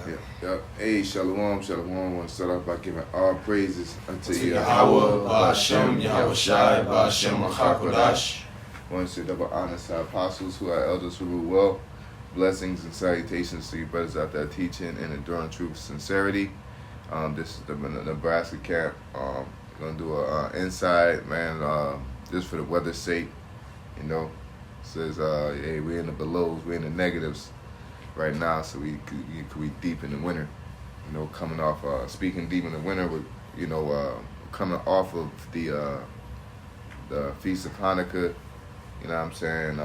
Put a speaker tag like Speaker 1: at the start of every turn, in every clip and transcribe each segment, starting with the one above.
Speaker 1: Yeah. Hey, Shalom, Shalom. I want to start off by giving all praises unto
Speaker 2: Yahweh, Ba'ashem, Yahweh Shai, Ba'ashem, HaKodash.
Speaker 1: I want to say double honor to our apostles who are elders who rule well. Blessings and salutations to you brothers out there teaching and enduring truth and sincerity. This is the Nebraska camp. Gonna do a inside, man, just for the weather's sake. You know, says, hey, we're in the belows, we're in the negatives right now, so we could be deep in the winter. You know, coming off, speaking deep in the winter, with coming off of the Feast of Hanukkah. You know what I'm saying?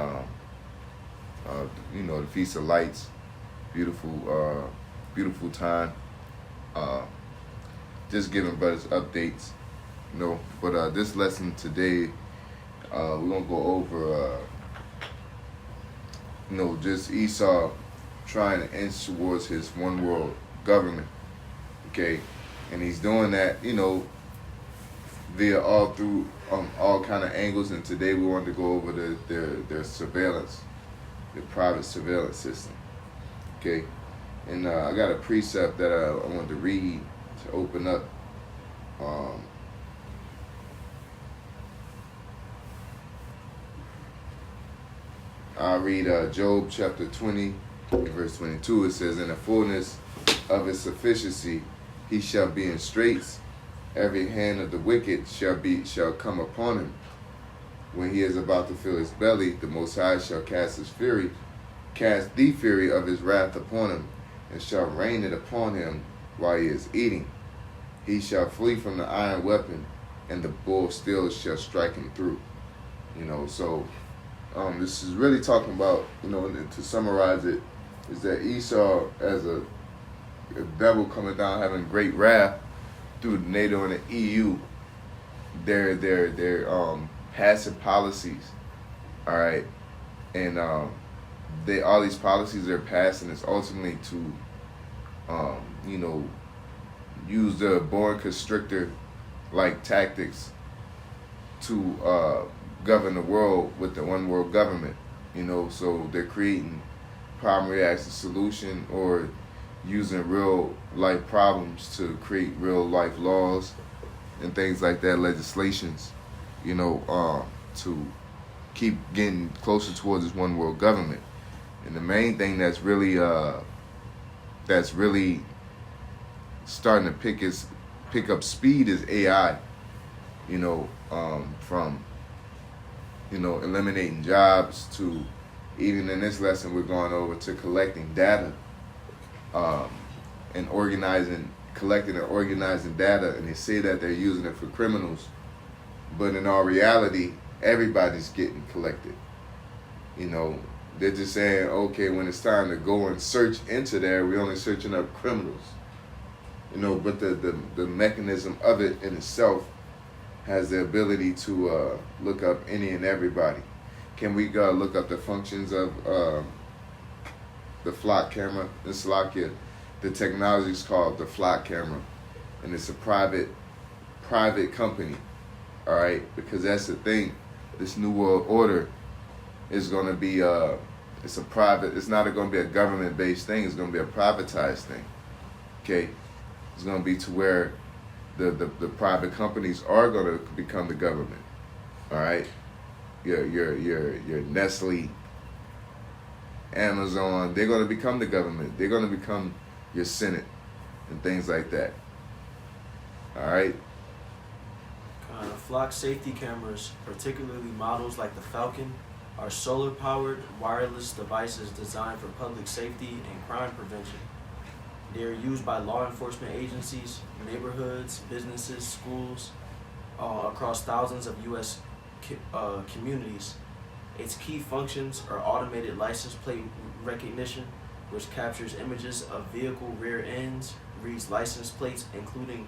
Speaker 1: The Feast of Lights, beautiful time. Just giving brothers updates, you know. But this lesson today, we're gonna go over, just Esau trying to inch towards his one world government, okay, and he's doing that, via all through all kind of angles. And today we wanted to go over their surveillance, their private surveillance system, okay. And I got a precept that I wanted to read to open up. I'll read Job chapter 20, verse 22. It says, "In the fullness of his sufficiency he shall be in straits. Every hand of the wicked shall come upon him. When he is about to fill his belly, the Most High shall cast the fury of his wrath upon him, and shall rain it upon him while he is eating. He shall flee from the iron weapon, and the bull steel shall strike him through." So this is really talking about, to summarize it, is that Esau, as a devil coming down having great wrath through NATO and the EU, their passive policies, all right, and all these policies they're passing is ultimately to use the boa constrictor like tactics to govern the world with the one world government. So they're creating problem reaction solution, or using real life problems to create real life laws and things like that, legislations, to keep getting closer towards this one world government. And the main thing that's really starting to pick up speed is AI. From eliminating jobs to, even in this lesson we're going over, to collecting data, and collecting and organizing data. And they say that they're using it for criminals, but in all reality, everybody's getting collected. They're just saying, okay, when it's time to go and search into there, we're only searching up criminals. But the mechanism of it in itself has the ability to look up any and everybody. Can we look up the functions of the flock camera in Slovakia? The technology is called the flock camera, and it's a private company, all right? Because that's the thing. This new world order is going to be it's not going to be a government-based thing. It's going to be a privatized thing, okay? It's going to be to where the private companies are going to become the government, all right? Your Nestle, Amazon, they're going to become the government. They're going to become your Senate and things like that, all right?
Speaker 3: Flock safety cameras, particularly models like the Falcon, are solar-powered wireless devices designed for public safety and crime prevention. They are used by law enforcement agencies, neighborhoods, businesses, schools, across thousands of U.S. Communities. Its key functions are automated license plate recognition, which captures images of vehicle rear ends, reads license plates including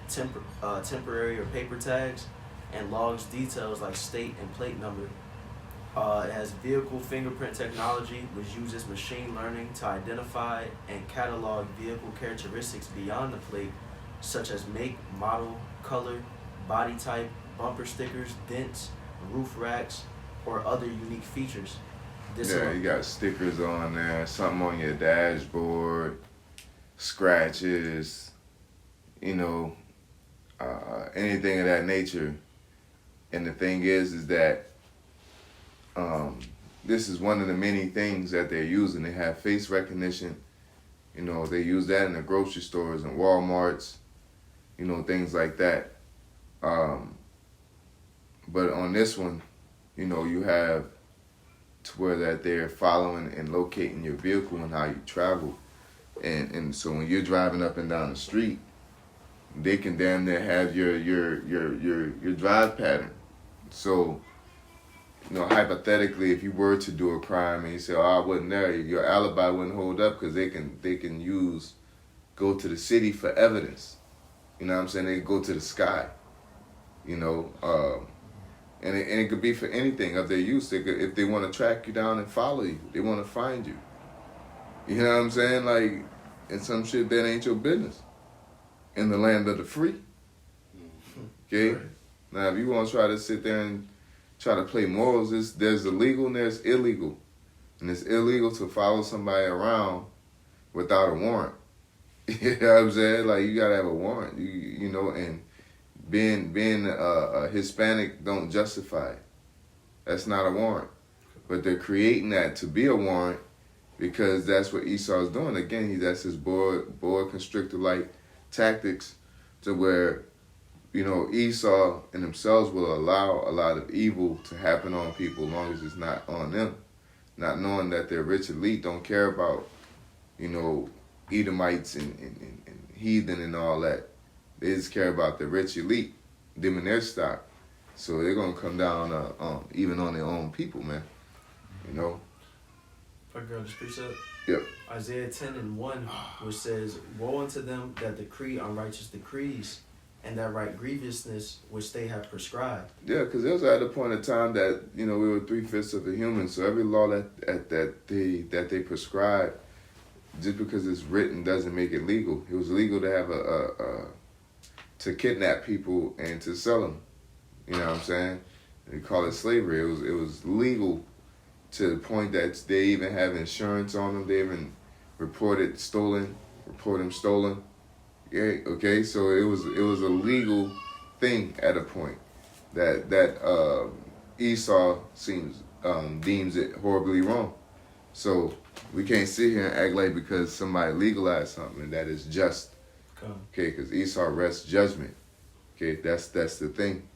Speaker 3: temporary or paper tags, and logs details like state and plate number. It has vehicle fingerprint technology, which uses machine learning to identify and catalog vehicle characteristics beyond the plate, such as make, model, color, body type, bumper stickers, dents, roof racks, or other unique features.
Speaker 1: You got stickers on there, something on your dashboard, scratches, you know, anything of that nature. And the thing is that this is one of the many things that they're using. They have face recognition. You know, they use that in the grocery stores and Walmarts, you know, things like that. But on this one, you know, you have to where that they're following and locating your vehicle and how you travel. And so when you're driving up and down the street, they can damn near have your drive pattern. So, you know, hypothetically, if you were to do a crime and you say, "Oh, I wasn't there," your alibi wouldn't hold up because they can go to the city for evidence. You know what I'm saying? They can go to the sky. You know, and it could be for anything of their use. They could, if they want to track you down and follow you, they want to find you. You know what I'm saying? Like, and some shit that ain't your business in the land of the free. Okay?
Speaker 3: Right.
Speaker 1: Now, if you want to try to sit there and try to play morals, there's illegal and there's illegal. And it's illegal to follow somebody around without a warrant. You know what I'm saying? Like, you got to have a warrant. You know, and being a Hispanic don't justify it. That's not a warrant. But they're creating that to be a warrant because that's what Esau's doing. Again, that's his boa constrictor-like tactics to where, you know, Esau and themselves will allow a lot of evil to happen on people as long as it's not on them. Not knowing that their rich elite don't care about, you know, Edomites and heathen and all that. They just care about the rich elite, them and their stock. So they're going to come down even on their own people, man. You know?
Speaker 3: If I can grab this precept.
Speaker 1: Yep.
Speaker 3: Isaiah 10:1, which says, "Woe unto them that decree unrighteous decrees, and that write grievousness which they have prescribed."
Speaker 1: Yeah, because it was at a point in time that, you know, we were 3/5 of a human. So every law that they prescribed, just because it's written doesn't make it legal. It was legal to have to kidnap people and to sell them. You know what I'm saying? They call it slavery. It was legal to the point that they even have insurance on them. They even report them stolen. Yeah, okay. So it was a legal thing at a point that Esau deems it horribly wrong. So we can't sit here and act like because somebody legalized something that is just. Okay, because Esau rests judgment. Okay, that's the thing.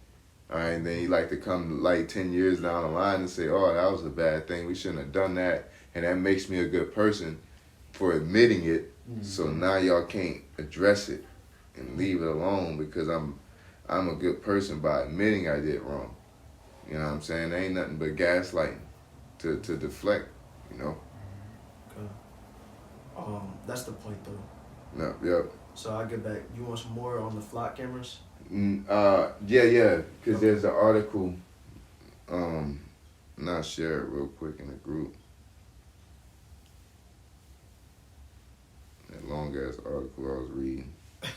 Speaker 1: All right, and then he like to come like 10 years down the line and say, "Oh, that was a bad thing. We shouldn't have done that, and that makes me a good person for admitting it." Mm-hmm. So now y'all can't address it and leave it alone because I'm a good person by admitting I did wrong. You know what I'm saying? There ain't nothing but gaslighting to deflect. You know.
Speaker 3: Okay. That's the point though.
Speaker 1: No. Yep.
Speaker 3: So I'll get back. You want some more on the flock cameras?
Speaker 1: Yeah, because there's an article, and I'll share it real quick in the group. That long ass article I was reading. I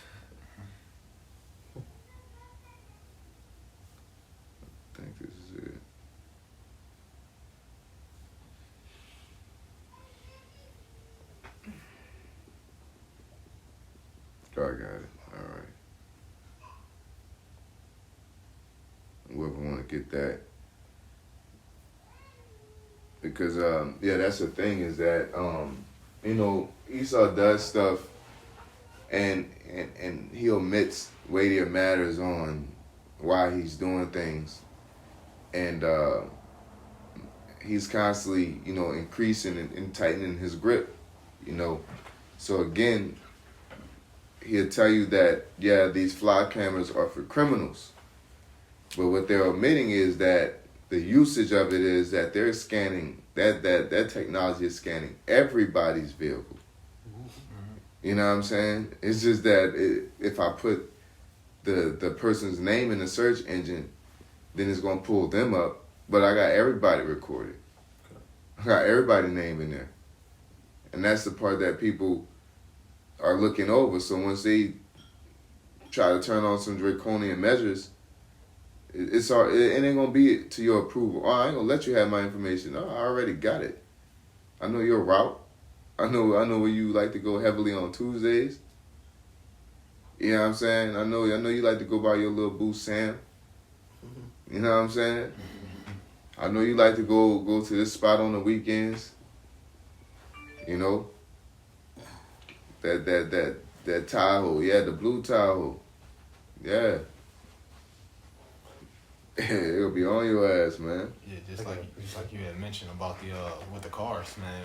Speaker 1: think this is it. Oh, I got it. All right. Whoever want to get that. Because, that's the thing is that, you know, Esau does stuff and he omits weightier matters on why he's doing things. And he's constantly, you know, increasing and tightening his grip, you know. So, again, he'll tell you that, yeah, these fly cameras are for criminals. But what they're omitting is that the usage of it is that they're scanning, that technology is scanning everybody's vehicle. Mm-hmm. You know what I'm saying? It's just that if I put the person's name in the search engine, then it's going to pull them up. But I got everybody recorded. Okay. I got everybody's name in there. And that's the part that people are looking over. So once they try to turn on some draconian measures, it ain't gonna be to your approval. Oh, I ain't gonna let you have my information. No, I already got it. I know your route. I know where you like to go heavily on Tuesdays. You know what I'm saying? I know you like to go by your little boo Sam. You know what I'm saying? I know you like to go to this spot on the weekends. You know? That Tahoe, yeah, the blue Tahoe. Yeah. It'll be on your ass, man.
Speaker 2: Yeah, just like you had mentioned about the with the cars, man.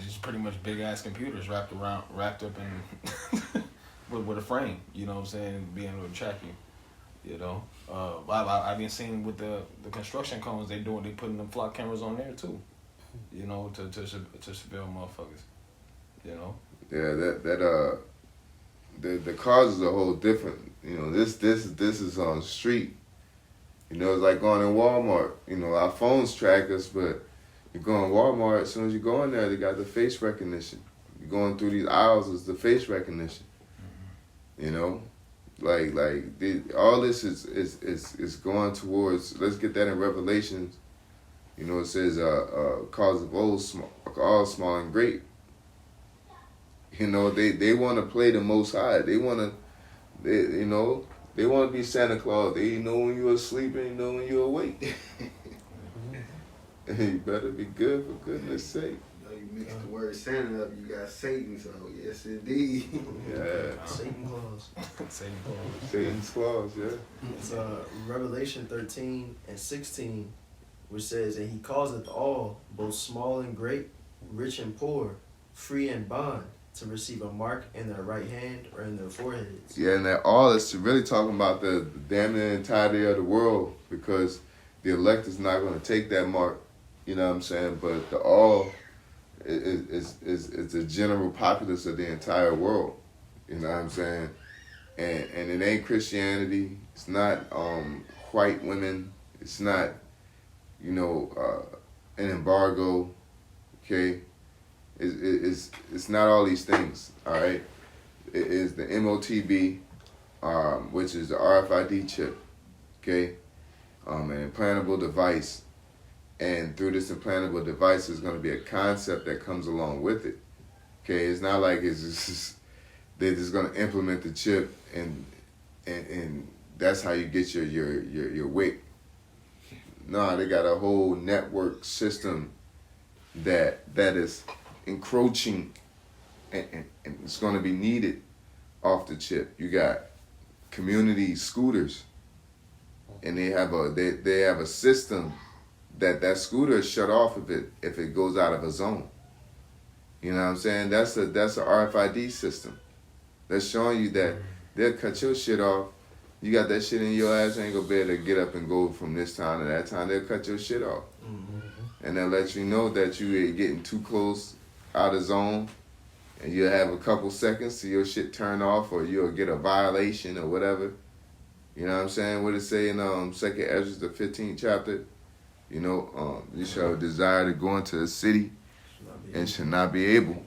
Speaker 2: Just pretty much big ass computers wrapped up in with a frame. You know what I'm saying? Being able to track you. You know, I've been seeing with the construction cones they putting them flock cameras on there too. You know, to surveil motherfuckers. You know.
Speaker 1: Yeah, the cars is a whole different. You know, this is on the street. You know, it's like going in Walmart. You know, our phones track us, but you go in Walmart, as soon as you go in there, they got the face recognition. You're going through these aisles, it's the face recognition. Mm-hmm. You know, all this is going towards. Let's get that in Revelations. You know, it says, cause of all small and great. You know, they want to play the Most High. They want to be Santa Claus. They know when you're asleep and you know when you're awake. You better be good, for goodness sake.
Speaker 4: You mix the word Santa up, you got Satan, so yes indeed.
Speaker 1: Yeah.
Speaker 3: Satan Claus.
Speaker 1: Satan's claws, yeah.
Speaker 3: It's Revelation 13 and 16, which says, and he causeth all, both small and great, rich and poor, free and bond, to receive a mark in their right hand or in their foreheads.
Speaker 1: Yeah, and that all is really talking about the damning entirety of the world, because the elect is not going to take that mark. You know what I'm saying? But the all is the general populace of the entire world. You know what I'm saying? And it ain't Christianity. It's not white women. It's not, an embargo. Okay? It's not all these things, all right? It is the M0TB, which is the RFID chip, okay? An implantable device. And through this implantable device, there's going to be a concept that comes along with it, okay? It's not like they're just going to implement the chip and that's how you get your wick. No, they got a whole network system that is encroaching and it's going to be needed off the chip. You got community scooters, and they have a system that scooter is shut off if it goes out of a zone. You know what I'm saying? That's a RFID system that's showing you that they'll cut your shit off. You got that shit in your ass, ain't gonna be able to get up and go from this time to that time. They'll cut your shit off. Mm-hmm. And they'll let you know that you ain't getting too close out of zone, and you'll have a couple seconds till your shit turn off, or you'll get a violation or whatever. You know what I'm saying? What it say in 2nd Ezra, the 15th chapter? You shall desire to go into a city and shall not be able.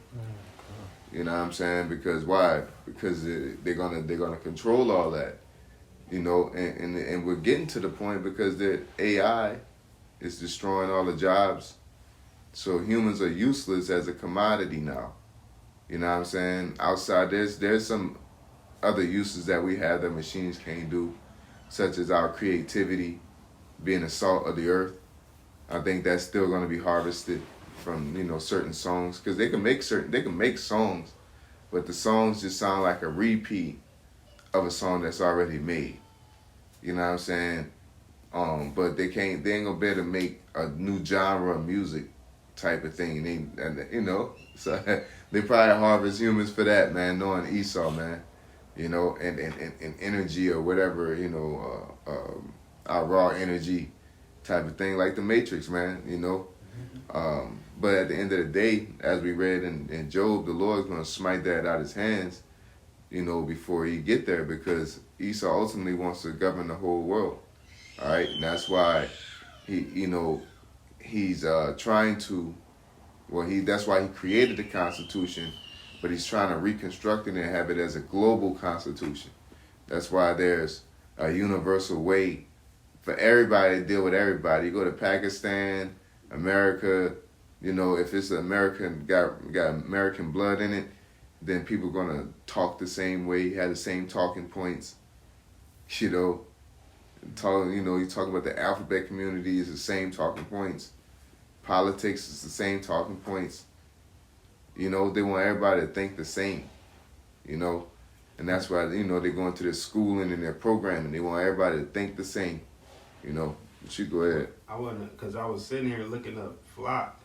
Speaker 1: You know what I'm saying? Because why? Because they're gonna control all that. And we're getting to the point because the AI is destroying all the jobs. So humans are useless as a commodity now. You know what I'm saying? Outside, there's some other uses that we have that machines can't do, such as our creativity, being the salt of the earth. I think that's still going to be harvested from certain songs, because they can make songs, but the songs just sound like a repeat of a song that's already made. You know what I'm saying? But they ain't gonna be able to make a new genre of music type of thing. So they probably harvest humans for that, man, knowing Esau, man. And energy or whatever, our raw energy type of thing, like the Matrix, man, But at the end of the day, as we read in Job, the Lord's gonna smite that out of his hands, before he get there, because Esau ultimately wants to govern the whole world. All right, and that's why he's trying to. That's why he created the Constitution, but he's trying to reconstruct it and have it as a global constitution. That's why there's a universal way for everybody to deal with everybody. You go to Pakistan, America, You know, if it's American, got American blood in it, then people gonna talk the same way, have the same talking points. You know, you talk about the alphabet community is the same talking points. Politics is the same talking points. You know, they want everybody to think the same. You know, and that's why they go into their schooling and their programming. They want everybody to think the same. You know, but you go ahead.
Speaker 5: I wasn't, because I was sitting here looking up flock,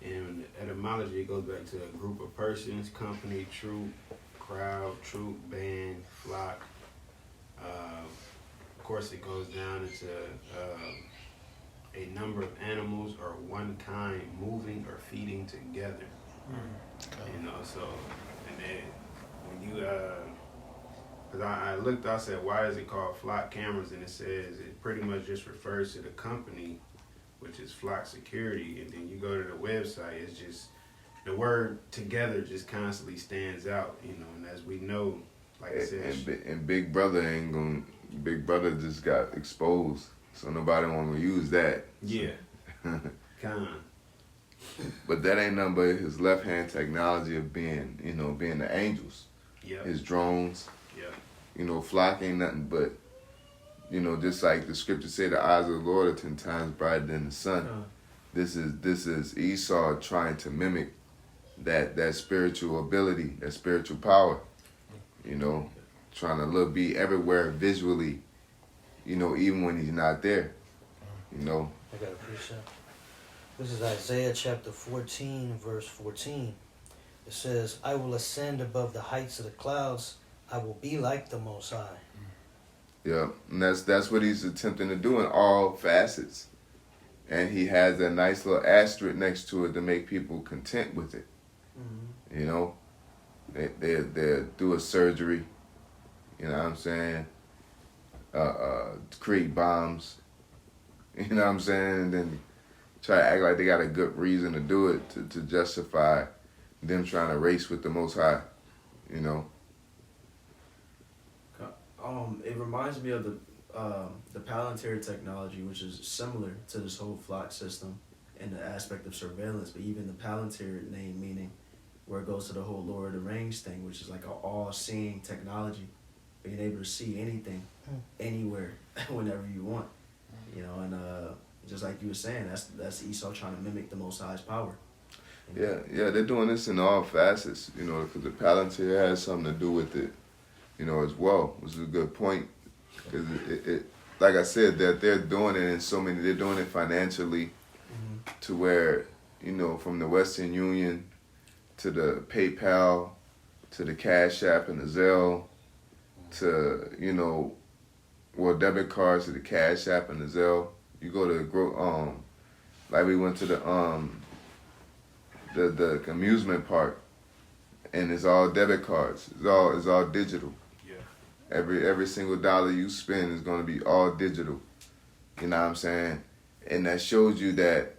Speaker 5: and etymology, it goes back to a group of persons, company, troop, crowd, troop, band, flock. Of course, it goes down into a number of animals or one kind moving or feeding together. You know, so, and then when you, because I looked, I said, why is it called flock cameras? And it says it pretty much just refers to the company, which is Flock Security. And then you go to the website, it's just, the word together just constantly stands out, you know, and as we know, like I said.
Speaker 1: And Big Brother Big Brother just got exposed, so nobody want to use that.
Speaker 5: Yeah.
Speaker 1: But that ain't nothing but his left hand technology of being the angels.
Speaker 5: Yeah.
Speaker 1: His drones.
Speaker 5: Yeah.
Speaker 1: Flock ain't nothing but, just like the scripture say, the eyes of the Lord are 10 times brighter than the sun. This is Esau trying to mimic that spiritual ability, that spiritual power. Trying to be everywhere visually, even when he's not there.
Speaker 6: I got a precept. This is Isaiah chapter 14, verse 14. It says, I will ascend above the heights of the clouds. I will be like the Most High.
Speaker 1: Yeah, and that's what he's attempting to do in all facets. And he has a nice little asterisk next to it to make people content with it. Mm-hmm. They do a surgery, you know what I'm saying? Create bombs, you know what I'm saying? And then try to act like they got a good reason to do it to justify them trying to race with the Most High,
Speaker 3: It reminds me of the Palantir technology, which is similar to this whole flock system in the aspect of surveillance, but even the Palantir name meaning where it goes to the whole Lord of the Rings thing, which is like an all-seeing technology, being able to see anything, anywhere, whenever you want, and just like you were saying, that's Esau trying to mimic the Most High's power.
Speaker 1: Yeah, they're doing this in all facets, because the Palantir has something to do with it, as well, which is a good point, because it like I said, that they're doing it in so many, they're doing it financially, to where, from the Western Union to the PayPal, to the Cash App and the Zelle, to, debit cards to the Cash App and the Zelle. You go to like we went to the amusement park, and it's all debit cards. It's all digital.
Speaker 5: Yeah.
Speaker 1: Every single dollar you spend is gonna be all digital. You know what I'm saying? And that shows you that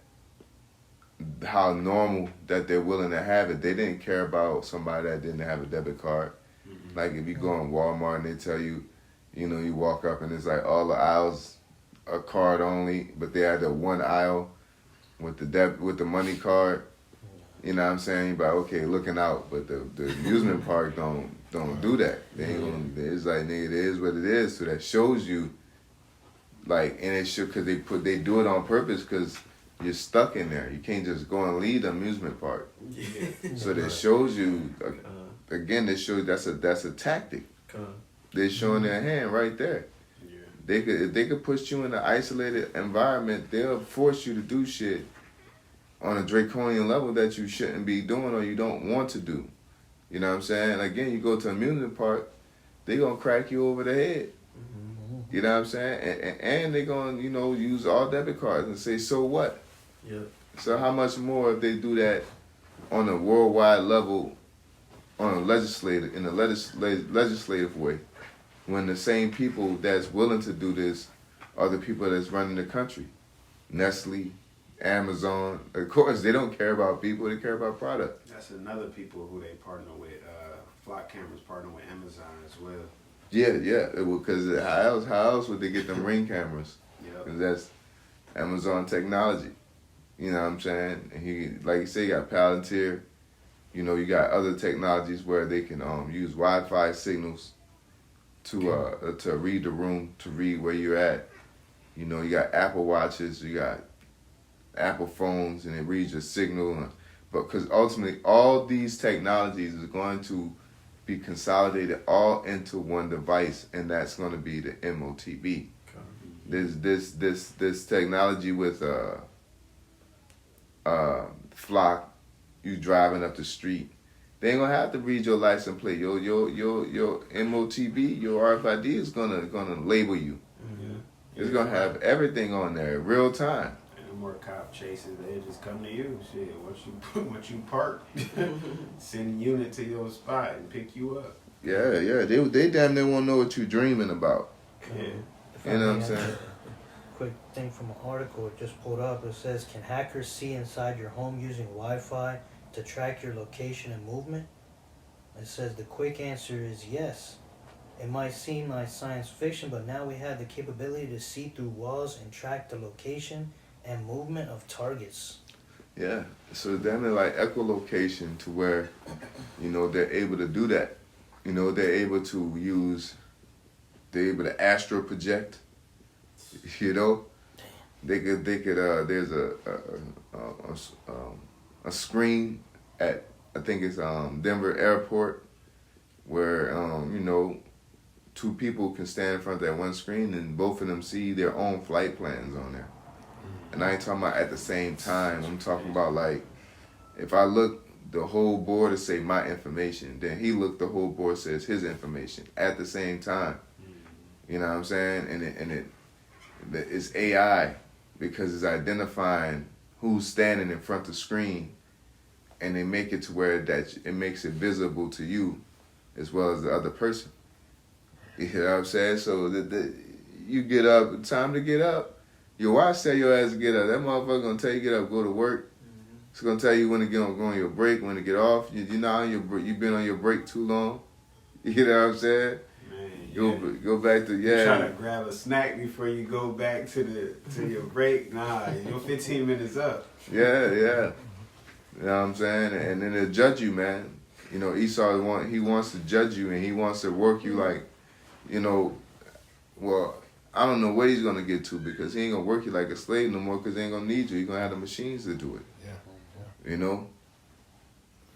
Speaker 1: how normal that they're willing to have it. They didn't care about somebody that didn't have a debit card. Mm-hmm. Like if you go in Walmart and they tell you, you walk up and it's like all the aisles are card only, but they had the one aisle with the money card. You know what I'm saying? You're like, okay, looking out, but the amusement park don't do that. They ain't gonna, it's like, nigga, it is what it is. So that shows you, like, and it should, because they do it on purpose, because you're stuck in there. You can't just go and leave the amusement park. Yeah. So that shows you, again, that shows that's a tactic. They're showing their hand right there. Yeah. If they could put you in an isolated environment, they'll force you to do shit on a draconian level that you shouldn't be doing or you don't want to do. You know what I'm saying? Again, you go to an amusement park, they gonna crack you over the head. Mm-hmm. You know what I'm saying? And they gonna, use all debit cards and say, so what?
Speaker 3: Yeah.
Speaker 1: So how much more if they do that on a worldwide level, in a legislative way, when the same people that's willing to do this are the people that's running the country? Nestle, Amazon, of course, they don't care about people, they care about product.
Speaker 5: That's another people who they partner with. Flock cameras partner with Amazon as well.
Speaker 1: Yeah, because how else would they get them Ring cameras?
Speaker 5: Yeah.
Speaker 1: Because that's Amazon technology. You know what I'm saying? And he, like you say, you got Palantir. You know, you got other technologies where they can use Wi-Fi signals to read the room, to read where you're at. You know, you got Apple Watches, you got Apple phones, and it reads your signal. But because ultimately, all these technologies is going to be consolidated all into one device, and that's going to be the M0TB. This technology with Flock, you driving up the street, they ain't gonna have to read your license plate. Your MOTB, your RFID is gonna label you.
Speaker 5: Mm-hmm.
Speaker 1: It's gonna have everything on there real time.
Speaker 5: And the more cop chases, they just come to you. Shit, once you park, send a unit to your spot and pick you up.
Speaker 1: Yeah. They damn near won't know what you're dreaming about.
Speaker 5: Yeah.
Speaker 1: You know what I'm saying?
Speaker 6: Quick thing from an article it just pulled up. It says, can hackers see inside your home using Wi-Fi to track your location and movement? It says the quick answer is yes. It might seem like science fiction, but now we have the capability to see through walls and track the location and movement of targets.
Speaker 1: Yeah. So then they're like echolocation to where, you know, they're able to do that. You know, they're able to astral project. You know, they could. There's a screen at, I think it's Denver Airport, where you know, two people can stand in front of that one screen and both of them see their own flight plans on there. And I ain't talking about at the same time. I'm talking about like, if I look, the whole board will say my information. Then he looked, the whole board says his information at the same time. You know what I'm saying? And it's AI, because it's identifying who's standing in front of the screen, and they make it to where that it makes it visible to you as well as the other person. You know what I'm saying? So you get up, time to get up. Your watch tell your ass to get up. That motherfucker gonna tell you get up, go to work. It's gonna tell you when to go on your break, when to get off. You're not on you've been on your break too long. You know what I'm saying? Go back to
Speaker 5: Trying to grab a snack before you go back to your break. Nah, your 15 minutes up.
Speaker 1: Yeah. You know what I'm saying? And then they'll judge you, man. You know, Esau wants to judge you, and he wants to work you like, you know, well, I don't know what he's gonna get to, because he ain't gonna work you like a slave no more, because he ain't gonna need you. He's gonna have the machines to do it. Yeah. You know?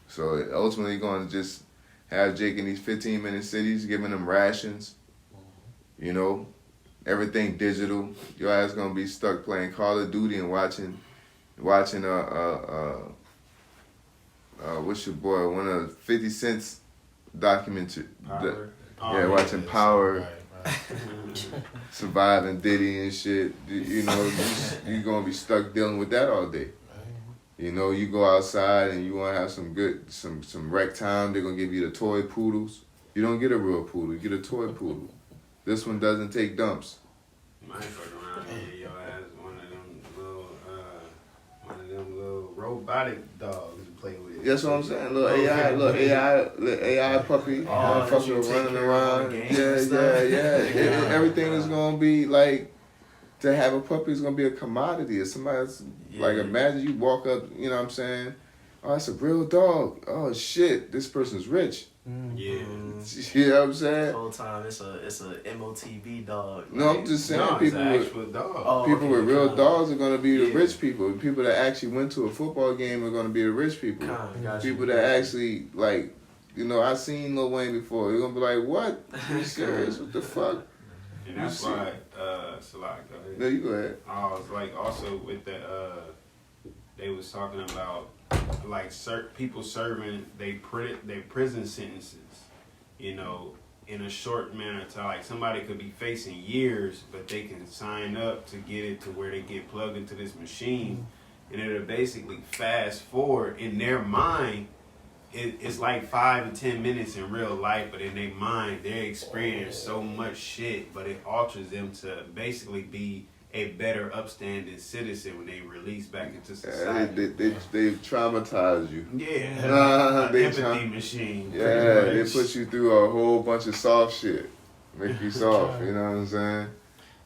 Speaker 1: So ultimately gonna just have Jake in these 15-minute cities, giving them rations, you know, everything digital. Your ass gonna be stuck playing Call of Duty and watching what's your boy, one of 50 Cent's documentary. Watching Power,
Speaker 2: Right.
Speaker 1: Surviving Diddy and shit. You know, you gonna be stuck dealing with that all day. You know, you go outside and you want to have some rec time. They're going to give you the toy poodles. You don't get a real poodle. You get a toy poodle. This one doesn't take dumps.
Speaker 5: Might fuck around and get your ass one of them little robotic dogs to play with.
Speaker 1: That's what I'm saying. Little AI puppy. Fucking running around. Yeah. Everything is going to be like, to have a puppy is going to be a commodity. If somebody's, like, imagine you walk up, you know what I'm saying? Oh, it's a real dog. Oh, shit, this person's rich.
Speaker 3: Yeah.
Speaker 1: You know what I'm saying?
Speaker 3: The whole time it's a MOTB dog.
Speaker 1: No, I'm just saying people with real dogs are going to be the rich people. People that actually went to a football game are going to be the rich people. People that actually, like, you know, I seen Lil Wayne before. They're going to be like, what? You serious? What the fuck?
Speaker 5: And that's why, Salak, go ahead.
Speaker 1: No, you go ahead.
Speaker 5: I was like, also with the, they was talking about, like, people serving they prison sentences, you know, in a short manner of time. Like, somebody could be facing years, but they can sign up to get it to where they get plugged into this machine, and it'll basically fast forward in their mind. It's like 5 to 10 minutes in real life, but in their mind, they experience so much shit, but it alters them to basically be a better upstanding citizen when they release back into society.
Speaker 1: They traumatize you.
Speaker 5: Yeah. Empathy machine.
Speaker 1: Yeah, they put you through a whole bunch of soft shit. Make you soft, you know what I'm saying?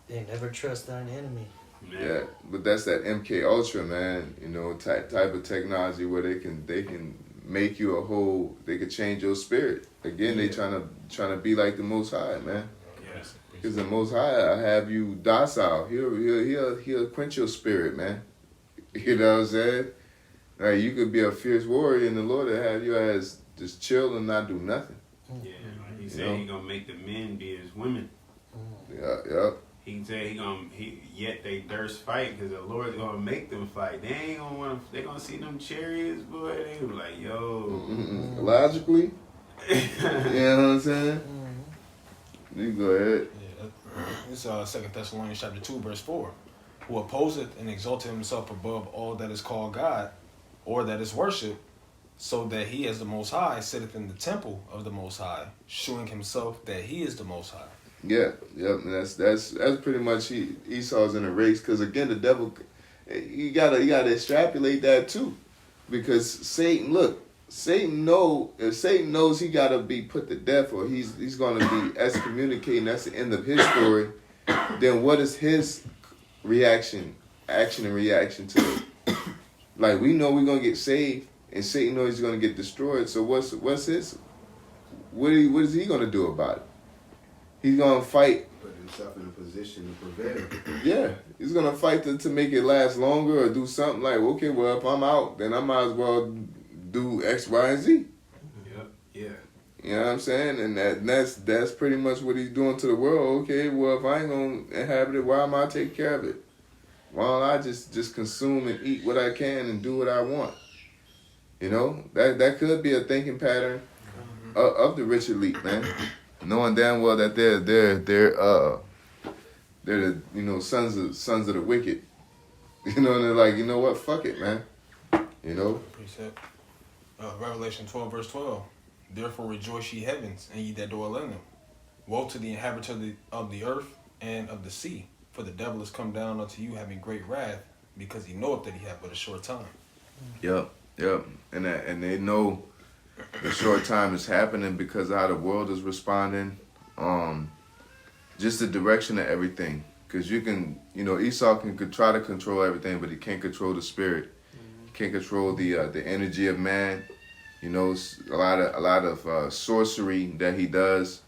Speaker 6: They never trust thine enemy.
Speaker 1: Yeah, but that's that MK Ultra, man. You know, type of technology where they can make you a whole. They can change your spirit. Again, they trying to be like the Most High, man.
Speaker 5: Yes.
Speaker 1: Because the Most High, I have you docile. He'll quench your spirit, man. You know what I'm saying? Like you could be a fierce warrior, and the Lord will have you as just chill and not do nothing.
Speaker 5: Yeah, like he said, he gonna make the men be as women.
Speaker 1: Yeah.
Speaker 5: He said yet they durst fight because the Lord's gonna make them fight. They ain't gonna want to. They gonna see them chariots, boy. They be like, yo.
Speaker 1: Logically, you know what I'm saying? You go ahead.
Speaker 2: Yeah, it's 2 Thessalonians chapter 2, verse 4. Who opposeth and exalteth himself above all that is called God, or that is worshipped, so that he as the Most High sitteth in the temple of the Most High, shewing himself that he is the Most High.
Speaker 1: Yeah, and that's pretty much Esau's in a race, because again the devil, you gotta extrapolate that too, because Satan if Satan knows he gotta be put to death or he's gonna be excommunicated, that's the end of his story, then what is his action and reaction to it? Like we know we're gonna get saved and Satan knows he's gonna get destroyed, so what is he gonna do about it? He's gonna fight.
Speaker 4: Put himself in a position to prevail.
Speaker 1: Yeah, he's gonna fight to make it last longer or do something like, okay, well if I'm out, then I might as well do X, Y, and Z.
Speaker 5: Yep. Yeah.
Speaker 1: You know what I'm saying? And that's pretty much what he's doing to the world. Okay, well if I ain't gonna inhabit it, why am I taking care of it? Why don't I just consume and eat what I can and do what I want? You know, that could be a thinking pattern of the rich elite, man. Knowing damn well that they're the sons of the wicked. You know, and they're like, you know what, fuck it, man. You know?
Speaker 2: Precept. Revelation 12, verse 12. Therefore rejoice ye heavens, and ye that dwell in them. Woe to the inhabitants of the earth and of the sea, for the devil is come down unto you having great wrath, because he knoweth that he hath but a short time.
Speaker 1: Yep. And they know the short time is happening because of how the world is responding. Just the direction of everything. Because Esau can try to control everything, but he can't control the spirit. He can't control the energy of man. You know, a lot of sorcery that he does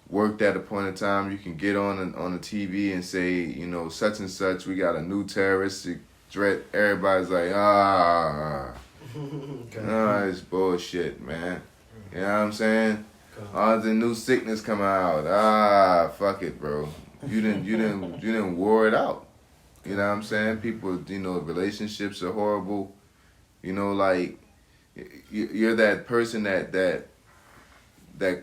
Speaker 1: worked at a point in time. You can get on the TV and say, you know, such and such, we got a new terroristic threat. Everybody's like, it's bullshit, man. You know what I'm saying? All the new sickness coming out. Fuck it, bro. You didn't war it out. You know what I'm saying? People, relationships are horrible. You know, like you're that person that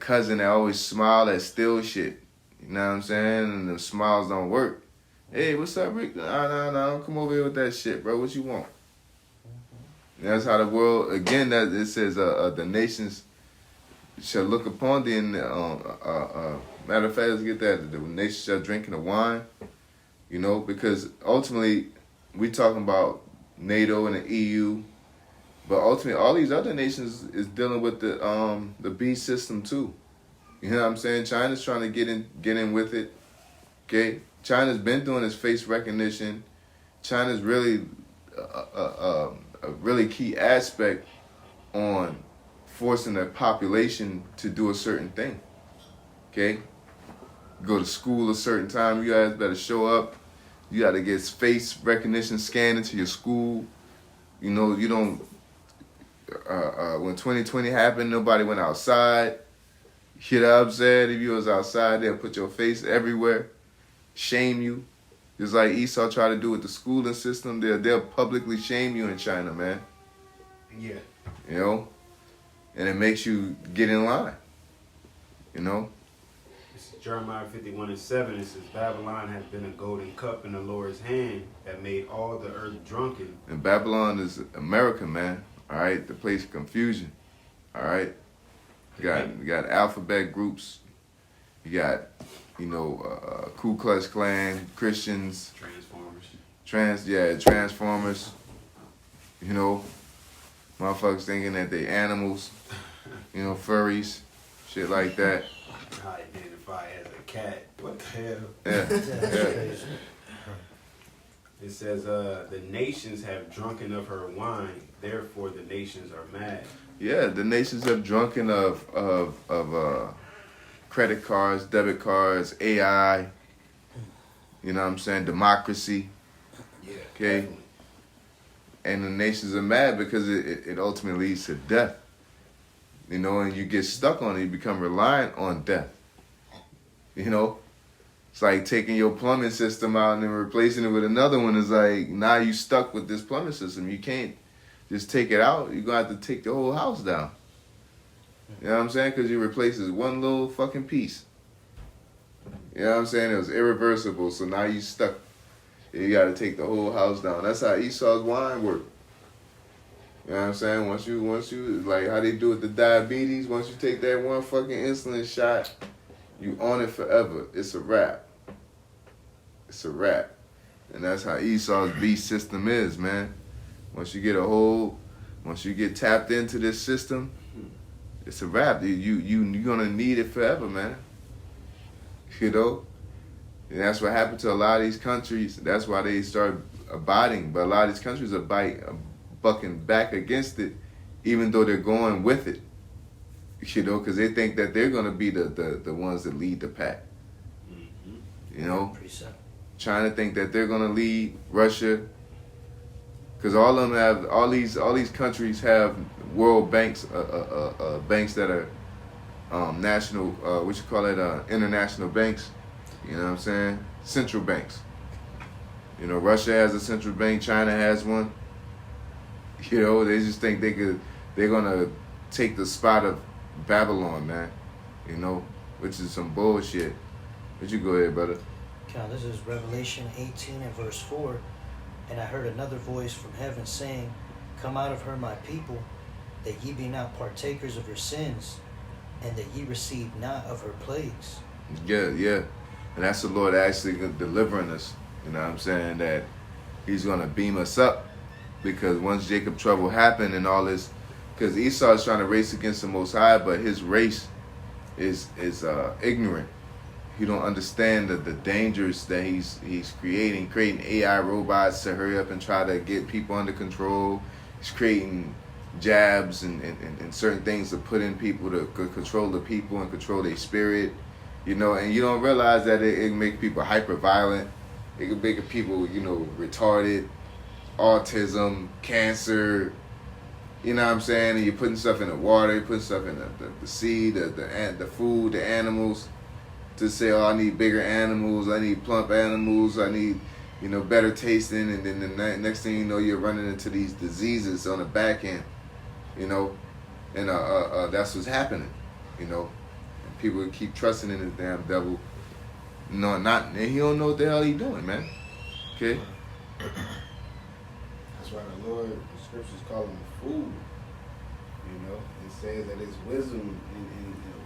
Speaker 1: cousin that always smile at still shit. You know what I'm saying? And the smiles don't work. Hey, what's up, Rick? No, don't come over here with that shit, bro. What you want? And that's how the world, again, that it says the nations shall look upon thee. Matter of fact, let's get that. The nations shall drink in the wine. You know, because ultimately, we talking about NATO and the EU. But ultimately, all these other nations is dealing with the beast system too. You know what I'm saying? China's trying to get in with it. Okay, China's been doing its face recognition. China's really a really key aspect on forcing the population to do a certain thing. Okay, go to school a certain time. You guys better show up. You got to get face recognition scanned into your school. You know, you don't. When 2020 happened, nobody went outside. You know what I'm saying? If you was outside, they'll put your face everywhere, shame you. Just like Esau tried to do with the schooling system, they'll publicly shame you in China, man.
Speaker 5: Yeah.
Speaker 1: You know? And it makes you get in line. You know?
Speaker 5: This is Jeremiah 51:7. It says, Babylon has been a golden cup in the Lord's hand that made all the earth drunken.
Speaker 1: And Babylon is America, man. All right? The place of confusion. All right? You got alphabet groups. You got, Ku Klux Klan, Christians. Transformers. You know, motherfuckers thinking that they animals. Furries. Shit like that.
Speaker 5: I identify as a cat. What the hell?
Speaker 1: Yeah.
Speaker 5: It says, the nations have drunken of her wine, therefore the nations are mad.
Speaker 1: Yeah, the nations have drunken of credit cards, debit cards, AI. You know what I'm saying? Democracy.
Speaker 5: Yeah.
Speaker 1: Okay.
Speaker 5: Definitely.
Speaker 1: And the nations are mad because it ultimately leads to death. You know, and you get stuck on it, you become reliant on death. You know? It's like taking your plumbing system out and then replacing it with another one. Is like, now you stuck with this plumbing system. You can't just take it out. You're going to have to take the whole house down. You know what I'm saying? Because you replace this one little fucking piece. You know what I'm saying? It was irreversible, so now you stuck. You got to take the whole house down. That's how Esau's wine worked. You know what I'm saying? Once you, like how they do with the diabetes, once you take that one fucking insulin shot, you on it forever. It's a wrap. It's a wrap. And that's how Esau's beast system is, man. Once you get once you get tapped into this system, it's a wrap. You're gonna need it forever, man. You know? And that's what happened to a lot of these countries. That's why they start abiding. But a lot of these countries are bucking back against it, even though they're going with it. You know, because they think that they're gonna be the ones that lead the pack.
Speaker 5: Mm-hmm.
Speaker 1: You know?
Speaker 6: Precept.
Speaker 1: Trying to think that they're gonna lead Russia. Because all of them have, all these countries have world banks, banks that are national, international banks. You know what I'm saying? Central banks. You know, Russia has a central bank. China has one. You know, they just think they're gonna take the spot of Babylon, man. You know, which is some bullshit. But you go ahead, brother.
Speaker 6: Now, this is Revelation 18 and verse 4. And I heard another voice from heaven saying, Come out of her, my people, that ye be not partakers of her sins, and that ye receive not of her plagues.
Speaker 1: Yeah. And that's the Lord actually delivering us. You know what I'm saying? That he's going to beam us up. Because once Jacob trouble happened and all this, because Esau is trying to race against the Most High, but his race is ignorant. He don't understand the dangers that he's creating AI robots to hurry up and try to get people under control. He's creating jabs and certain things to put in people to control the people and control their spirit. You know, and you don't realize that it make people hyper violent. It can make people, you know, retarded, autism, cancer. You know what I'm saying? And you're putting stuff in the water, you're putting stuff in the sea, the food, the animals. To say, oh, I need bigger animals, I need plump animals, I need, you know, better tasting, and then the next thing you know, you're running into these diseases on the back end, you know, and that's what's happening, you know. And people keep trusting in this damn devil. No, and he don't know what the hell he doing, man. Okay.
Speaker 4: That's why the Lord, the scriptures call him a fool. You know, it says that his wisdom in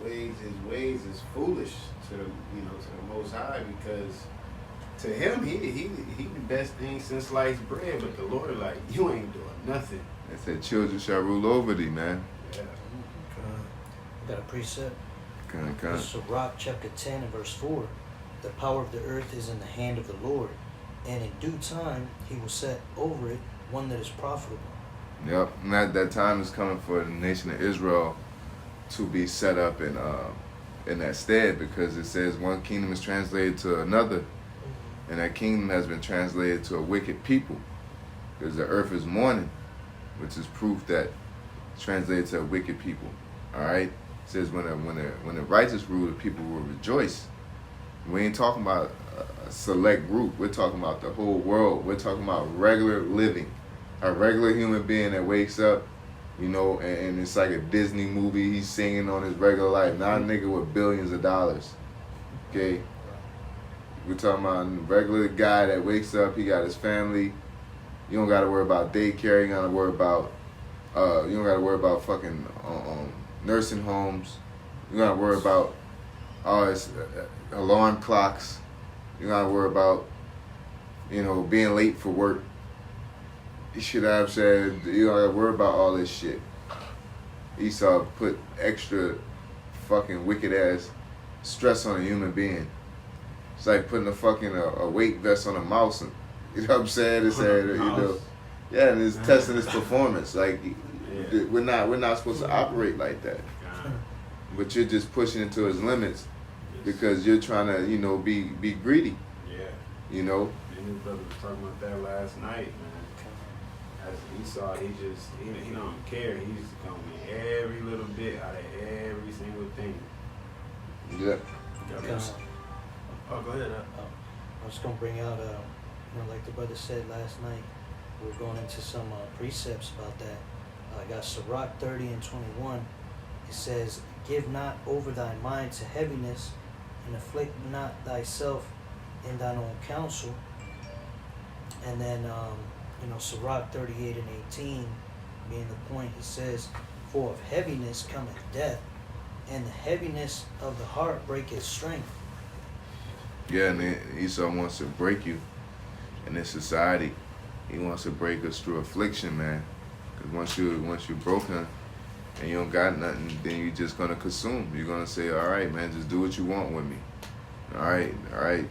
Speaker 4: his ways is foolish to the Most High, because to him he the best thing since sliced bread, but the Lord like, you ain't doing nothing.
Speaker 1: They said children shall rule over thee, man.
Speaker 4: Yeah.
Speaker 6: I got a precept.
Speaker 1: Kind.
Speaker 6: This is Sirach chapter 10 and verse 4. The power of the earth is in the hand of the Lord, and in due time he will set over it one that is profitable.
Speaker 1: Yep, and that time is coming for the nation of Israel to be set up in that stead, because it says one kingdom is translated to another, and that kingdom has been translated to a wicked people, because the earth is mourning, which is proof that it's translated to a wicked people. All right, it says when the righteous rule, the people will rejoice. We ain't talking about a select group. We're talking about the whole world. We're talking about regular living, a regular human being that wakes up, you know, and it's like a Disney movie. He's singing on his regular life. Not a nigga with billions of dollars. Okay? We're talking about a regular guy that wakes up, he got his family. You don't gotta worry about daycare, you don't gotta worry about fucking nursing homes. You gotta worry about all his alarm clocks. You gotta worry about, you know, being late for work. He should have said, you don't gotta worry about all this shit. Esau put extra fucking wicked ass stress on a human being. It's like putting a fucking a weight vest on a mouse and You know what I'm saying? It's saying, you know, yeah, and it's testing his performance. Like
Speaker 5: Yeah.
Speaker 1: we're not supposed to operate like that. But you're just pushing it to his limits because you're trying to, you know, be greedy.
Speaker 5: Yeah.
Speaker 1: You know.
Speaker 5: And his brother was talking about that last night, man. As Esau, he don't care. He's gonna get every little bit out of every single thing.
Speaker 1: Yeah.
Speaker 3: Oh, go ahead.
Speaker 6: I was gonna bring out, you know, like the brother said last night, we're going into some precepts about that. I got Sirach 30 and 21. It says, "Give not over thy mind to heaviness, and afflict not thyself in thine own counsel." And then, you know, Sirach 38 and 18, being the point, it says, "For of heaviness cometh death, and the heaviness of the heart breaketh strength."
Speaker 1: Yeah, and then Esau wants to break you in this society. He wants to break us through affliction, man. Because once you're broken and you don't got nothing, then you're just gonna consume. You're gonna say, all right, man, just do what you want with me. All right.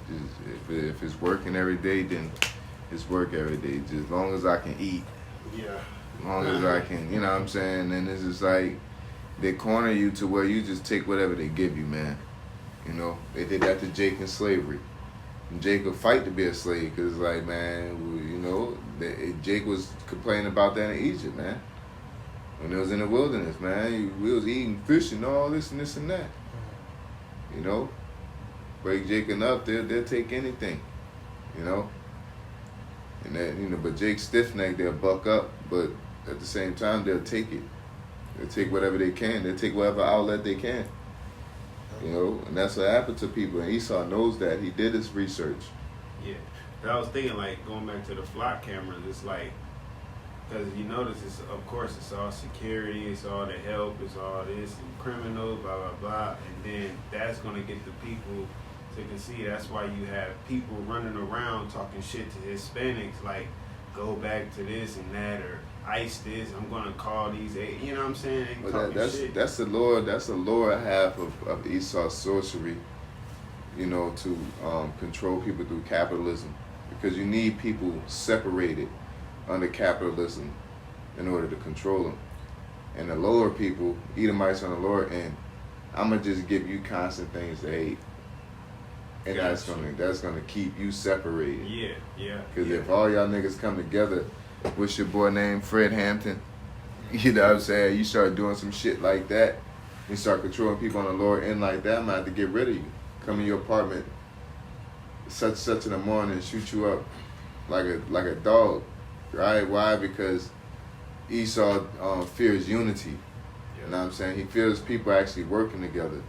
Speaker 1: Just, if it's working every day, then it's work every day. Just as long as I can eat.
Speaker 5: Yeah.
Speaker 1: As long as I can, you know what I'm saying? And it's just like they corner you to where you just take whatever they give you, man. You know, they did that to Jake in slavery. And Jake would fight to be a slave because it's like, man, you know, Jake was complaining about that in Egypt, man. When it was in the wilderness, man, we was eating fish and all this and this and that. You know, break Jake enough, they'll take anything. You know, and that, you know, but Jake stiff-necked, they'll buck up, but at the same time, they'll take it. They'll take whatever they can. They'll take whatever outlet they can. You know, and that's what happened to people. And Esau knows that. He did his research.
Speaker 5: Yeah. But I was thinking, like, going back to the flock cameras, it's like, because you notice, it's, of course, it's all security, it's all the help, it's all this, and criminals, blah, blah, blah. And then that's going to get the people to concede. That's why you have people running around talking shit to Hispanics, like, go back to this and that, or ice this, I'm going to call these, you know what I'm saying?
Speaker 1: But that's the lower half of Esau's sorcery, you know, to control people through capitalism. Because you need people separated under capitalism in order to control them. And the lower people, Edomites on the lower end, I'm gonna just give you constant things to hate, and
Speaker 5: Gotcha.
Speaker 1: that's gonna keep you separated.
Speaker 5: Yeah.
Speaker 1: Because if all y'all niggas come together, what's your boy named Fred Hampton? You know what I'm saying? You start doing some shit like that, you start controlling people on the lower end like that, I'm gonna have to get rid of you. Come in your apartment such in the morning and shoot you up like a dog. Right? Why? Because Esau fears unity. You know what I'm saying? He fears people actually working together.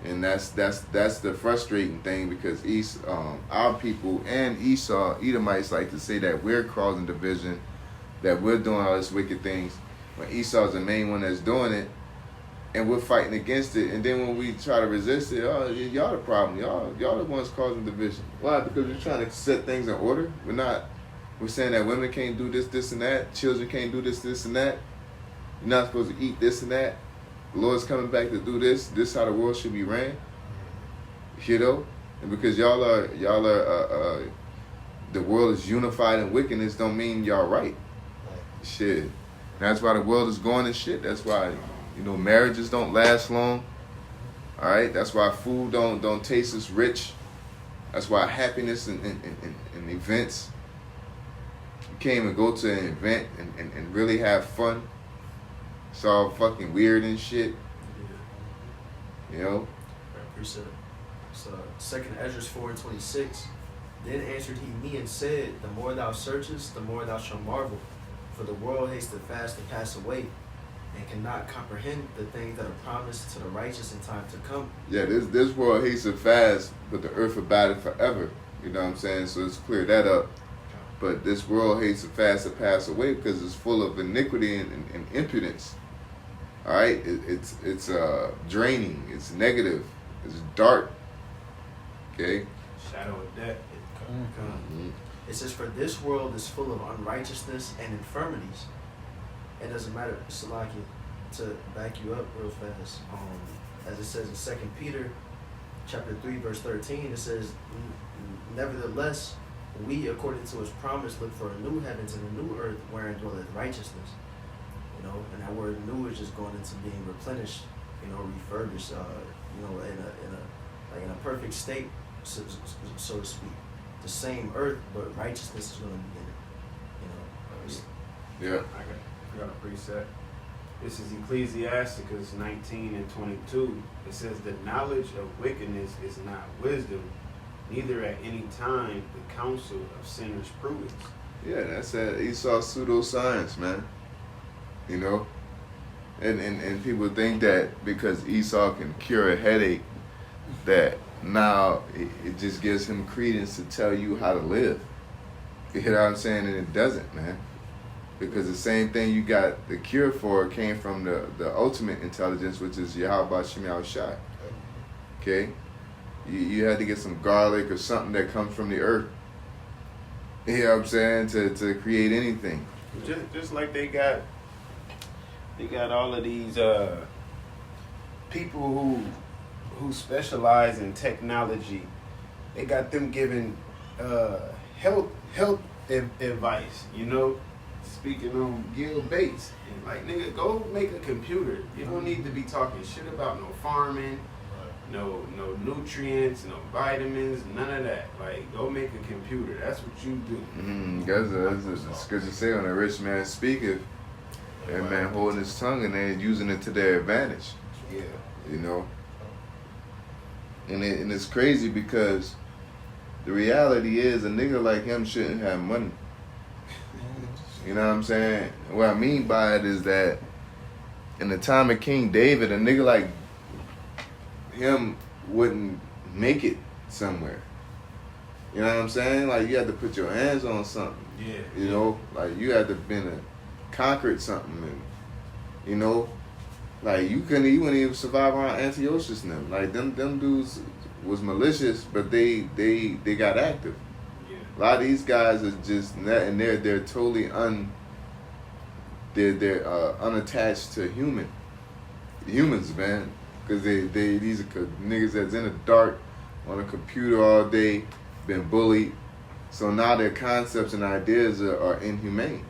Speaker 1: And that's the frustrating thing, because our people and Esau, Edomites, like to say that we're causing division, that we're doing all these wicked things, when Esau's the main one that's doing it, and we're fighting against it. And then when we try to resist it, oh, y'all the problem. Y'all the ones causing division. Why? Because we're trying to set things in order. We're saying that women can't do this, and that. Children can't do this, and that. You're not supposed to eat this and that. The Lord's coming back to do this. This is how the world should be ran. You know? And because y'all are the world is unified in wickedness, don't mean y'all right. Shit. That's why the world is going to shit. That's why, you know, marriages don't last long. All right? That's why food don't taste as rich. That's why happiness and events, you can't even go to an event and really have fun. It's all fucking weird and shit. You know?
Speaker 3: Precept. So 2nd Ezra 4:26. Then answered he me and said, the more thou searchest, the more thou shalt marvel. For the world hasteth fast to pass away, and cannot comprehend the things that are promised to the righteous in time to come.
Speaker 1: Yeah, this world hasteth fast, but the earth abideth forever. You know what I'm saying? So let's clear that up. But this world hasteth fast to pass away because it's full of iniquity and impudence. All right? It's draining. It's negative. It's dark. Okay?
Speaker 5: Shadow of death.
Speaker 1: Mm-hmm.
Speaker 3: It says, for this world is full of unrighteousness and infirmities. It doesn't matter, Salaki, to back you up real fast. As it says in 2 Peter chapter 3, verse 13, it says, nevertheless, We, according to his promise, look for a new heavens and a new earth wherein dwelleth righteousness. You know, and that word new is just going into being replenished, you know, refurbished, you know, in a perfect state, so to speak. The same earth, but righteousness is going to be in it. You know.
Speaker 1: Yeah.
Speaker 5: I got a preset. This is Ecclesiasticus 19 and 22. It says, the knowledge of wickedness is not wisdom, neither at any time the counsel of sinners prudence.
Speaker 1: Yeah, that's that Esau pseudoscience, man. You know? And people think that because Esau can cure a headache, that now it just gives him credence to tell you how to live. You hear what I'm saying? And it doesn't, man. Because the same thing you got the cure for came from the ultimate intelligence, which is Yahweh Shem Yahushai. Okay? You had to get some garlic or something that comes from the earth. You know what I'm saying? To create anything.
Speaker 5: Just like they got all of these people who specialize in technology. They got them giving health advice, you know. Speaking on Gil Bates, and like, nigga, go make a computer. You don't need to be talking shit about no farming, no nutrients, no vitamins, none of that. Like, go make a computer. That's what you do.
Speaker 1: That's because you say when a rich man speaketh, that man holding his tongue and then using it to their advantage.
Speaker 5: Yeah.
Speaker 1: You know? And it's crazy because the reality is a nigga like him shouldn't have money. You know what I'm saying? What I mean by it is that in the time of King David, a nigga like him wouldn't make it somewhere. You know what I'm saying? Like, you had to put your hands on something.
Speaker 5: Yeah.
Speaker 1: You know? Like, you had to conquered something. And, you know? Like, you wouldn't even survive around Antiochus and them. Like, them dudes was malicious, but they got active. A lot of these guys are just, and they're totally unattached to humans, man, because these are niggas that's in the dark on a computer all day, been bullied, so now their concepts and ideas are inhumane.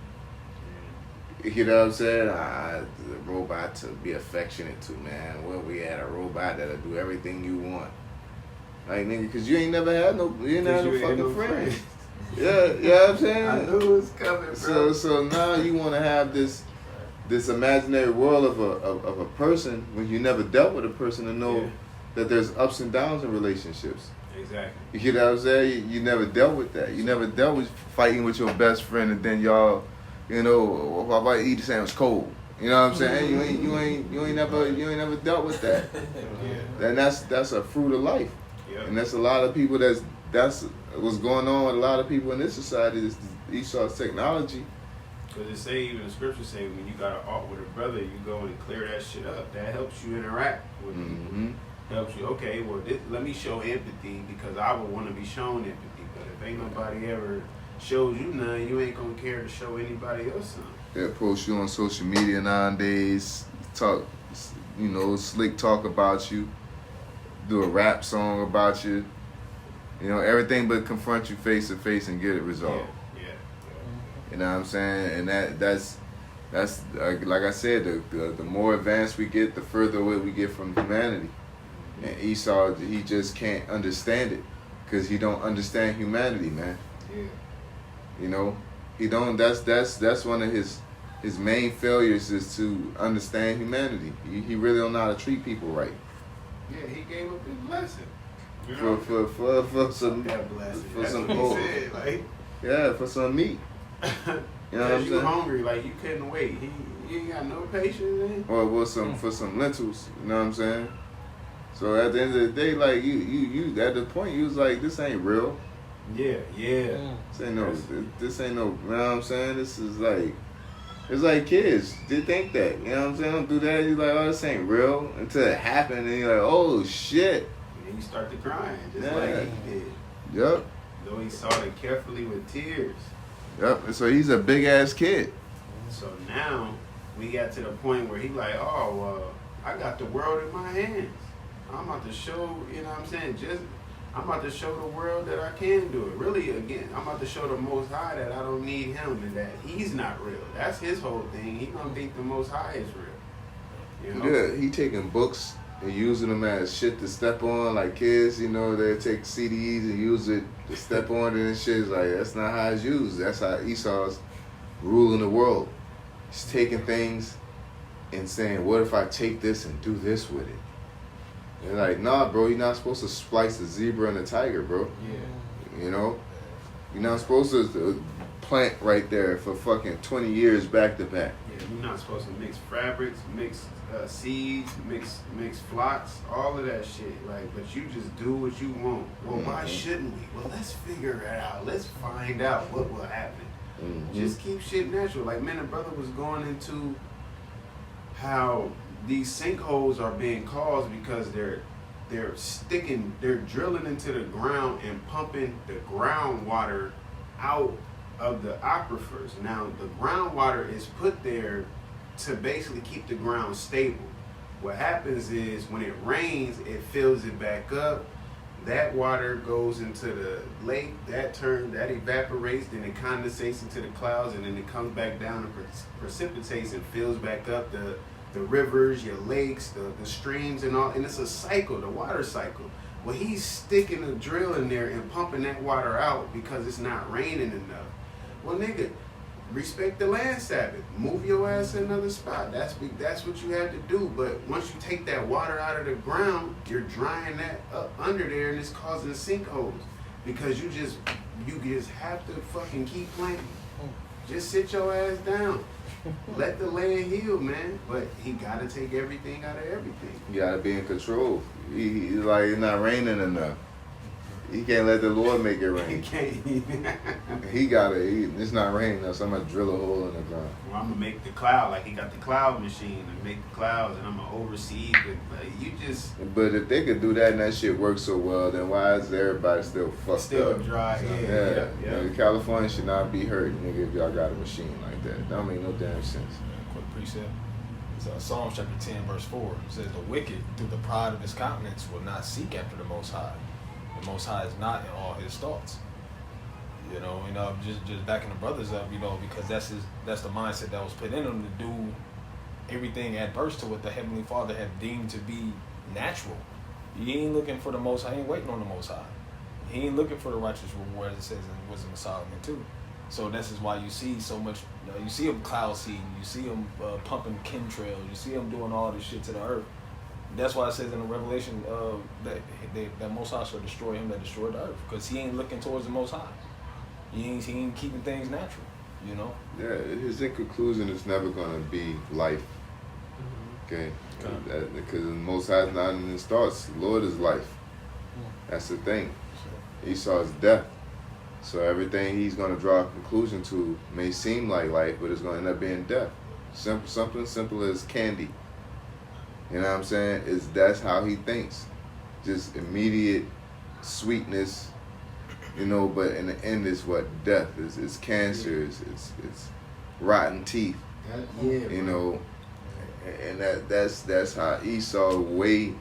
Speaker 1: You know what I'm saying? The robot to be affectionate to, man. Where we at, a robot that'll do everything you want. Like, nigga, because you ain't never had no fucking friends. Yeah, you know what I'm saying?
Speaker 5: I knew it was coming, bro.
Speaker 1: So now you want to have this imaginary world of a person when you never dealt with a person to know that there's ups and downs in relationships.
Speaker 5: Exactly.
Speaker 1: You know what I'm saying? You never dealt with that. You never dealt with fighting with your best friend and then y'all, you know, how about eat the sandwich cold? You know what I'm saying? You ain't never dealt with that. Yeah. And that's a fruit of life. Yep. And that's a lot of people that's what's going on with a lot of people in this society, is Esau's technology.
Speaker 5: Because it say, even the scriptures say, when you got an art with a brother, you go and clear that shit up. That helps you interact with people. Helps you, okay, well, let me show empathy because I would want to be shown empathy. But if ain't nobody ever shows you none, you ain't going to care to show anybody else something.
Speaker 1: Yeah, post you on social media nowadays, talk, you know, slick talk about you, do a rap song about you. You know, everything but confront you face to face and get it resolved.
Speaker 5: Yeah.
Speaker 1: You know what I'm saying? And that's like I said, the more advanced we get, the further away we get from humanity. And Esau, he just can't understand it because he don't understand humanity, man.
Speaker 5: Yeah.
Speaker 1: You know, he don't. That's one of his main failures, is to understand humanity. He really don't know how to treat people right.
Speaker 5: Yeah, he gave up his blessing. You
Speaker 1: For some for some meat. You know what I'm saying?
Speaker 5: You hungry, like you couldn't wait. You ain't got no patience, man.
Speaker 1: Or for some lentils. You know what I'm saying? So at the end of the day, like you at the point you was like, this ain't real.
Speaker 5: Yeah.
Speaker 1: This ain't no. You know what I'm saying? This is like. It's like kids. They think that. You know what I'm saying? Don't do that. You're like, oh, this ain't real. Until it happened, and you're like, oh, shit.
Speaker 5: And you start to crying, just like he did.
Speaker 1: Yep.
Speaker 5: Though he saw it carefully with tears.
Speaker 1: Yep. And so he's a big-ass kid.
Speaker 5: So now, we got to the point where he like, oh, I got the world in my hands. I'm about to show, you know what I'm saying? I'm about to show the world that I can do it. Really, again, I'm about to show the Most High that I don't need him and that he's not real. That's his whole thing. He don't think the Most High is real. You know?
Speaker 1: Yeah, he taking books and using them as shit to step on, like kids, you know, they take CDs and use it to step on it and shit. It's like, that's not how it's used. That's how Esau's ruling the world. He's taking things and saying, what if I take this and do this with it? They're like, nah, bro, you're not supposed to splice a zebra and a tiger, bro.
Speaker 5: Yeah.
Speaker 1: You know? You're not supposed to plant right there for fucking 20 years back to back.
Speaker 5: Yeah, you're not supposed to mix fabrics, mix seeds, mix flocks, all of that shit. Like, but you just do what you want. Well, why shouldn't we? Well, let's figure it out. Let's find out what will happen. Just keep shit natural. Like, man, the brother was going into how these sinkholes are being caused because they're drilling into the ground and pumping the groundwater out of the aquifers. Now, the groundwater is put there to basically keep the ground stable. What happens is when it rains, it fills it back up. That water goes into the lake, that evaporates, then it condensates into the clouds, and then it comes back down and precipitates and fills back up the rivers, your lakes, the streams, and all. And it's a cycle, the water cycle. Well, he's sticking a drill in there and pumping that water out because it's not raining enough. Well, nigga, respect the land Sabbath. Move your ass to another spot. That's what you have to do. But once you take that water out of the ground, you're drying that up under there, and it's causing sinkholes because you just have to fucking keep planting. Just sit your ass down. Let the land heal, man. But he gotta take everything out of everything.
Speaker 1: You gotta be in control. He's like, it's not raining enough. He can't let the Lord make it rain.
Speaker 5: He can't.
Speaker 1: It's not raining enough, so I'm gonna drill a hole in the ground.
Speaker 5: Well, I'm gonna make the cloud, like he got the cloud machine and make the clouds, and I'm gonna oversee it. Like, you just.
Speaker 1: But if they could do that and that shit works so well, then why is everybody still fucked
Speaker 5: still
Speaker 1: up?
Speaker 5: dry?
Speaker 1: Yeah.
Speaker 5: Yeah.
Speaker 1: Nigga, California should not be hurt, nigga, if y'all got a machine like that. That don't make no damn sense.
Speaker 2: Quick precept. It's Psalms chapter 10, verse 4. It says, the wicked, through the pride of his countenance, will not seek after the Most High. The Most High is not in all his thoughts. You know, just backing the brothers up, you know, because that's the mindset that was put in them to do everything adverse to what the Heavenly Father had deemed to be natural. He ain't looking for the Most High. He ain't waiting on the Most High. He ain't looking for the righteous reward, as it says in Wisdom of Solomon too. So this is why you see so much. You see them cloud seeding. You see them pumping chemtrails. You see them doing all this shit to the earth. That's why it says in the Revelation that Most High shall destroy him that destroyed the earth, because he ain't looking towards the Most High. He ain't keeping things natural, you know.
Speaker 1: Yeah, his conclusion is never gonna be life. Okay, because the Most High is not in his thoughts. The Lord is life. That's the thing. Esau is death. So everything he's gonna draw a conclusion to may seem like life, but it's gonna end up being death. Something simple as candy. You know what I'm saying? That's how he thinks. Just immediate sweetness, you know, but in the end it's what? Death. It's cancer, it's rotten teeth. You know, and that's how Esau's way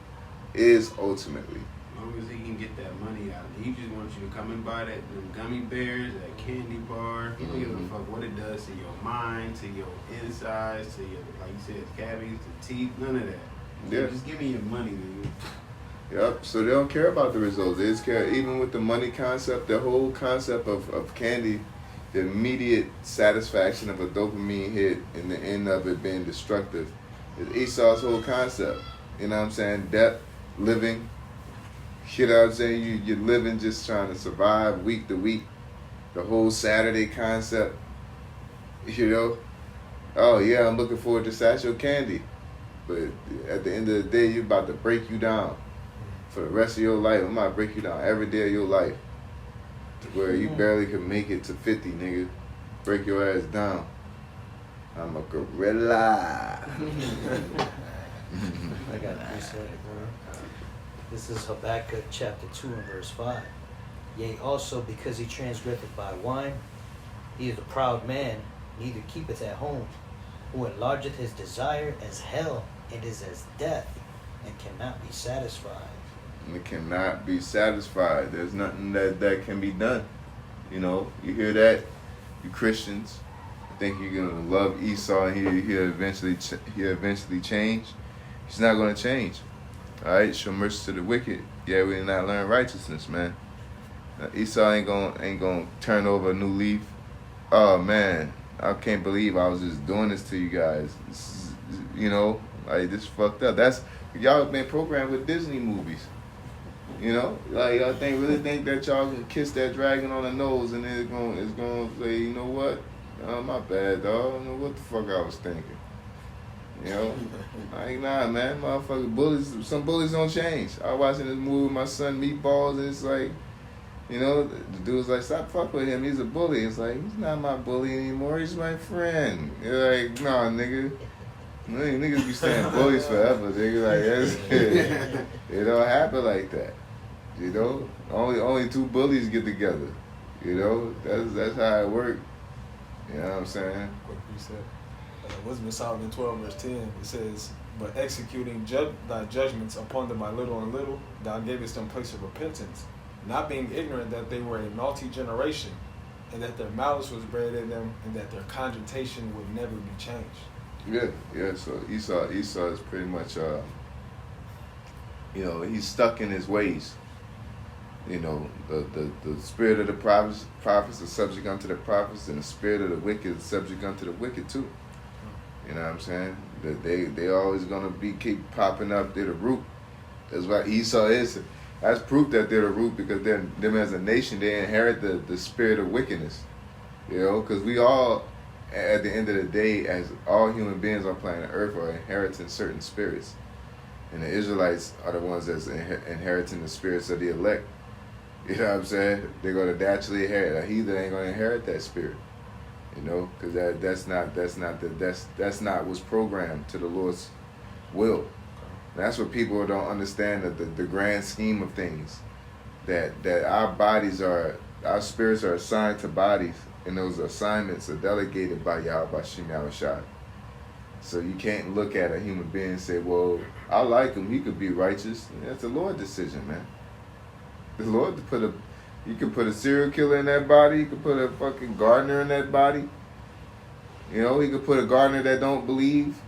Speaker 1: is ultimately.
Speaker 5: As long as he can get that money out, he just wants you to come and buy them gummy bears, that candy bar. He don't give a fuck what it does to your mind, to your insides, to your, like you said, cavities, the teeth, none of that.
Speaker 1: Yeah.
Speaker 5: Just give me your money, nigga.
Speaker 1: Yep. So they don't care about the results. They just care, even with the money concept, the whole concept of candy, the immediate satisfaction of a dopamine hit and the end of it being destructive is Esau's whole concept. You know what I'm saying? Death, living. You know what I'm saying? You're living just trying to survive week to week. The whole Saturday concept. You know? Oh yeah, I'm looking forward to satchel candy. But at the end of the day, you're about to break you down. For the rest of your life, I'm about to break you down every day of your life. To where you barely can make it to 50, nigga. Break your ass down. I'm a gorilla.
Speaker 6: I got a precept, bro. This is Habakkuk chapter 2 and verse 5. Yea, also because he transgresseth by wine, he is a proud man, neither keepeth at home, who enlargeth his desire as hell, and is as death, and cannot be satisfied.
Speaker 1: and it cannot be satisfied. There's nothing that can be done. You know, you hear that, you Christians think you're gonna love Esau and he'll eventually change. He's not gonna change. All right, show mercy to the wicked. Yeah, we did not learn righteousness, man. Esau ain't gonna turn over a new leaf. Oh man, I can't believe I was just doing this to you guys. You know, like this fucked up. That's y'all been programmed with Disney movies. You know, like y'all really think that y'all can kiss that dragon on the nose and then it's gonna say, you know what? Oh, my bad, dog. I don't know what the fuck I was thinking. You know, like nah, man, motherfucker, bullies. Some bullies don't change. I was watching this movie with my son Meatballs, and it's like, you know, the dude's like, stop fuck with him. He's a bully. It's like, he's not my bully anymore. He's my friend. You're like, nah, nigga. Niggas be saying bullies forever, nigga. Like that's it don't happen like that. You know, only two bullies get together. You know, that's how it works. You know what I'm saying?
Speaker 2: Quick reset. Wisdom of Solomon 12 verse 10. It says, "But executing thy judgments upon them by little and little, thou gavest them place of repentance, not being ignorant that they were a naughty generation, and that their malice was bred in them, and that their cogitation would never be changed."
Speaker 1: Yeah. So Esau is pretty much, you know, he's stuck in his ways. You know, the spirit of the prophets are subject unto the prophets, and the spirit of the wicked is subject unto the wicked too. You know what I'm saying? That they always gonna keep popping up. They're the root. That's why Esau is. That's proof that they're the root, because them as a nation, they inherit the spirit of wickedness. You know, because we all, at the end of the day, as all human beings on planet Earth, are inheriting certain spirits, and the Israelites are the ones that's inheriting the spirits of the elect. You know what I'm saying? They're gonna naturally inherit. A heathen ain't gonna inherit that spirit. You know, because that's not what's programmed to the Lord's will. That's what people don't understand, the grand scheme of things. That our spirits are assigned to bodies, and those assignments are delegated by Yahweh Shem Yahushua. So you can't look at a human being and say, well, I like him, he could be righteous. That's the Lord's decision, man. The Lord you can put a serial killer in that body, you can put a fucking gardener in that body. You know, he could put a gardener that don't believe,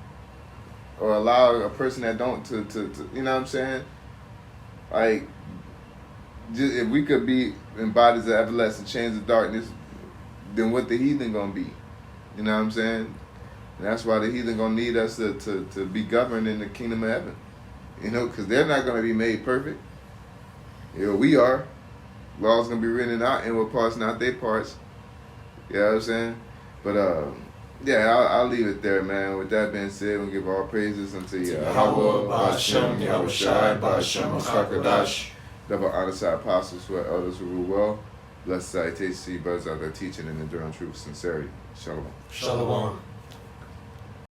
Speaker 1: or allow a person that don't to you know what I'm saying? Like, just, if we could be in bodies of everlasting chains of darkness, then what the heathen gonna be? You know what I'm saying? And that's why the heathen gonna need us to be governed in the kingdom of heaven. You know, because they're not gonna be made perfect. You know, we are. Law's gonna be written in our inward parts, not their parts. You know what I'm saying? But yeah, I'll leave it there, man. With that being said, we'll give all praises unto Yahweh, Ba'ashem, Yahushai, Ba'ashem, Hakadash, double honor to our apostles who are elders who rule well. Blessed salutations to you, brothers out there teaching and enduring truth, sincerity. Shalom.
Speaker 3: Shalom.